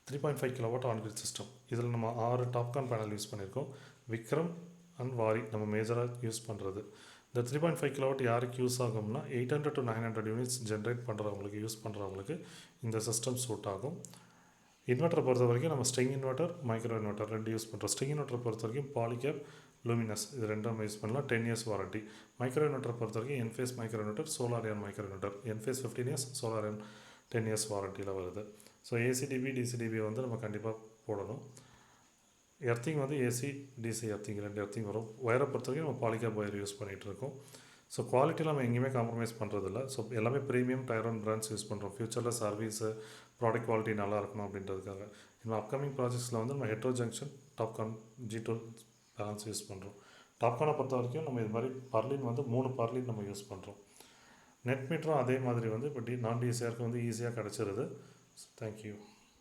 3.5 kilowatt on-grid system. இதில் நம்ம 6 TOPCon panel use பண்ணியிருக்கோம். விக்ரம் அண்ட் வாரி நம்ம மேஜராக யூஸ் பண்ணுறது. இந்த 3.5 கிலோவாட் யாருக்கு யூஸ் ஆகும்னா 800 to 900 யூனிட்ஸ் ஜென்ரேட் பண்ணுறவங்களுக்கு யூஸ் பண்ணுறவங்களுக்கு இந்த சிஸ்டம் சூட் ஆகும். இன்வெர்ட்டரை பொறுத்த வரைக்கும் நம்ம string inverter, micro inverter 2 use பண்ணுறோம். ஸ்ட்ரிங் இன்வெர்ட்டரை பொறுத்த வரைக்கும் பாலிகேப், லூமினஸ் இது 2 நம்ம யூஸ் பண்ணலாம். 10 இயர்ஸ் வாரண்ட்டி. மைக்ரோ இன்வெர்ட்டரை பொறுத்த வரைக்கும் Enphase micro inverter, Solarian micro inverter. Enphase 15 years, Solarian 10 years வாரண்ட்டியில் வருது. ஸோ ஏசிடிபி, டிசிடிபி வந்து நம்ம கண்டிப்பாக போடணும். எர்த்திங் வந்து ஏசி, டிசி எர்த்திங் 2 எர்த்திங் வரும். ஒயரை பொறுத்த வரைக்கும் நம்ம பாலிகேப் ஒயர் யூஸ் பண்ணிகிட்ருக்கோம். ஸோ குவாலிட்டியில் நம்ம எங்கேயுமே காம்ப்ரமைஸ் பண்ணுறதில்ல. ஸோ எல்லாமே ப்ரீமியம் டயர் 1 பிராண்ட்ஸ் யூஸ் பண்ணுறோம். ஃப்யூச்சரில் சர்வீஸு, ப்ராடக்ட் குவாலிட்டி நல்லா இருக்கணும் அப்படின்றதுக்காக. இன்னும் அப்கமிங் ப்ராஜெக்ட்ஸில் வந்து நம்ம hetero junction, TOPCon, G2 balance use பண்ணுறோம். டாப்கானை பொறுத்த வரைக்கும் நம்ம இது மாதிரி பர்லின் வந்து 3 பர்லின் நம்ம யூஸ் பண்ணுறோம். நெட் மீட்டரும் அதே மாதிரி வந்து இப்போ நான் டிசிஆருக்கு வந்து ஈஸியாக கிடச்சிருது. தேங்க்யூ.